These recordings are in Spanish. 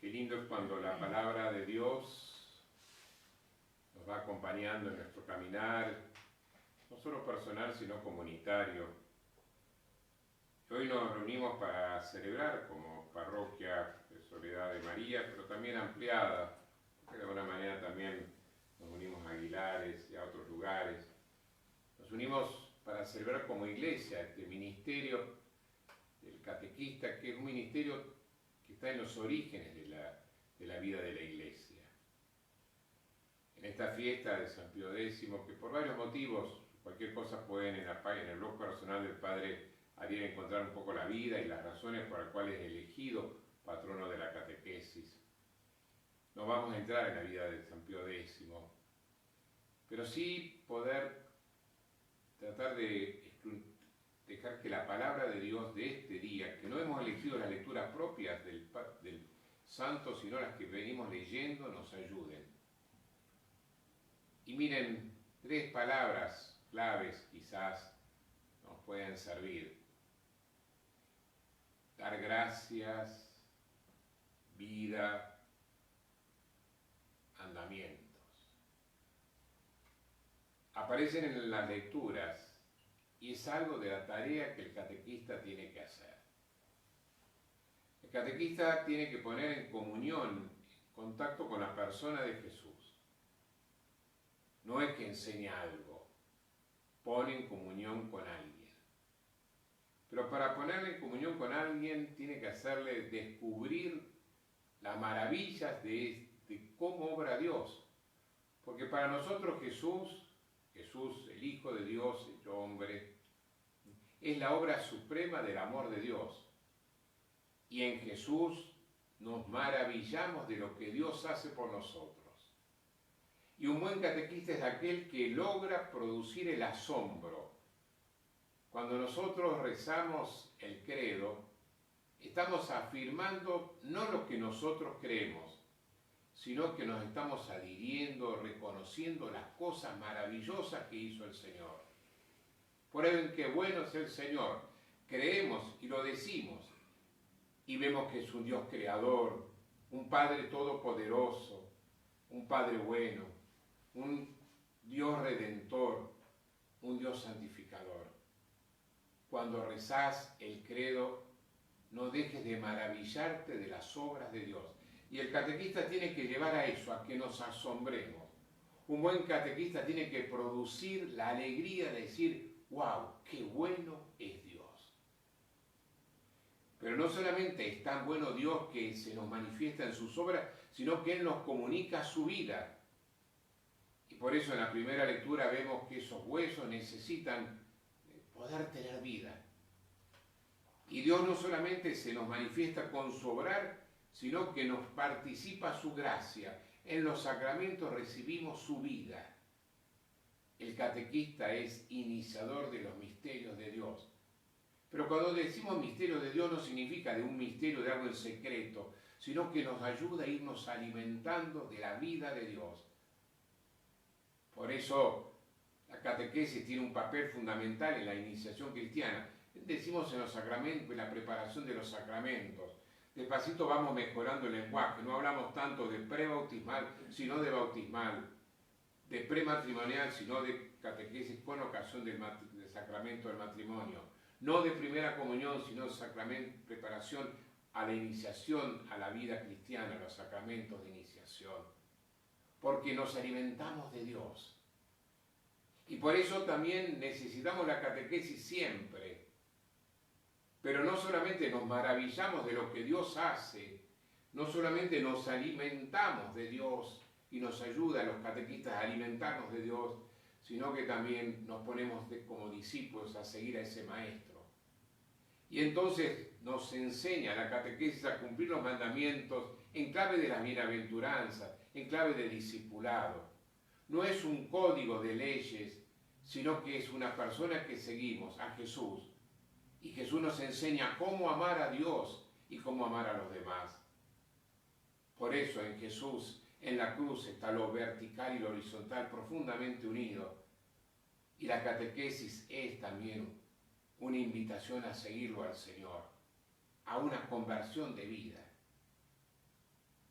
Qué lindo es cuando la palabra de Dios nos va acompañando en nuestro caminar, no solo personal, sino comunitario. Hoy nos reunimos para celebrar como parroquia de Soledad de María, pero también ampliada, porque de alguna manera también nos unimos a Aguilares y a otros lugares. Nos unimos para celebrar como iglesia este ministerio del catequista, que es un ministerio que está en los orígenes de la vida de la iglesia. En esta fiesta de San Pío X, que por varios motivos, cualquier cosa pueden en el blog personal del Padre Ariel encontrar un poco la vida y las razones por las cuales es elegido patrono de la catequesis. No vamos a entrar en la vida de San Pío X, pero sí poder tratar de dejar que la palabra de Dios de este día, que no hemos elegido las lecturas propias del santo, sino las que venimos leyendo, nos ayuden. Y miren, 3 palabras claves quizás nos pueden servir. Dar gracias, vida, mandamientos. Aparecen en las lecturas y es algo de la tarea que el catequista tiene que hacer. El catequista tiene que poner en comunión, en contacto con la persona de Jesús. No es que enseña algo, pone en comunión con alguien. Pero para ponerle en comunión con alguien tiene que hacerle descubrir las maravillas de cómo obra Dios. Porque para nosotros Jesús, el Hijo de Dios, hecho hombre, es la obra suprema del amor de Dios. Y en Jesús nos maravillamos de lo que Dios hace por nosotros. Y un buen catequista es aquel que logra producir el asombro. Cuando nosotros rezamos el credo, estamos afirmando no lo que nosotros creemos, sino que nos estamos adhiriendo, reconociendo las cosas maravillosas que hizo el Señor. Prueben qué bueno es el Señor. Creemos y lo decimos. Y vemos que es un Dios creador, un Padre todopoderoso, un Padre bueno, un Dios redentor, un Dios santificador. Cuando rezás el credo, no dejes de maravillarte de las obras de Dios. Y el catequista tiene que llevar a eso, a que nos asombremos. Un buen catequista tiene que producir la alegría de decir, ¡wow! ¡Qué bueno es Dios! Pero no solamente es tan bueno Dios que se nos manifiesta en sus obras, sino que Él nos comunica su vida. Y por eso en la primera lectura vemos que esos huesos necesitan poder tener vida. Y Dios no solamente se nos manifiesta con su obrar, sino que nos participa su gracia. En los sacramentos recibimos su vida. El catequista es iniciador de los misterios de Dios. Pero cuando decimos misterio de Dios no significa de un misterio de algo en secreto, sino que nos ayuda a irnos alimentando de la vida de Dios. Por eso la catequesis tiene un papel fundamental en la iniciación cristiana. Decimos en los sacramentos, en la preparación de los sacramentos. Despacito vamos mejorando el lenguaje, no hablamos tanto de prebautismal, sino de bautismal, de prematrimonial, sino de catequesis con ocasión del sacramento del matrimonio, no de primera comunión, sino de sacramento, preparación a la iniciación, a la vida cristiana, a los sacramentos de iniciación, porque nos alimentamos de Dios. Y por eso también necesitamos la catequesis siempre. Pero no solamente nos maravillamos de lo que Dios hace, no solamente nos alimentamos de Dios y nos ayuda a los catequistas a alimentarnos de Dios, sino que también nos ponemos como discípulos a seguir a ese maestro. Y entonces nos enseña la catequesis a cumplir los mandamientos en clave de las bienaventuranzas, en clave de discipulado. No es un código de leyes, sino que es una persona que seguimos, a Jesús. Y Jesús nos enseña cómo amar a Dios y cómo amar a los demás. Por eso en Jesús, en la cruz, está lo vertical y lo horizontal profundamente unido. Y la catequesis es también una invitación a seguirlo al Señor, a una conversión de vida.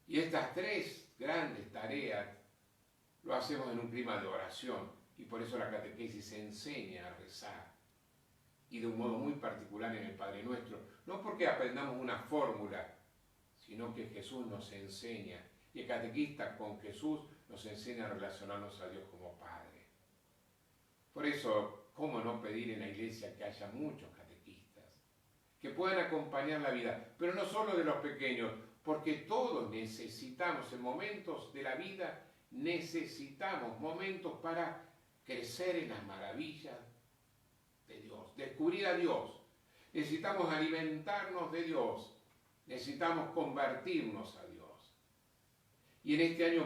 Y estas tres grandes tareas lo hacemos en un clima de oración, y por eso la catequesis se enseña a rezar, y de un modo muy particular en el Padre Nuestro, no porque aprendamos una fórmula, sino que Jesús nos enseña, y el catequista con Jesús nos enseña a relacionarnos a Dios como Padre. Por eso, ¿cómo no pedir en la iglesia que haya muchos catequistas que puedan acompañar la vida? Pero no solo de los pequeños, porque todos necesitamos en momentos de la vida, necesitamos momentos para crecer en las maravillas de Dios, descubrir a Dios. Necesitamos alimentarnos de Dios, necesitamos convertirnos a Dios. Y en este año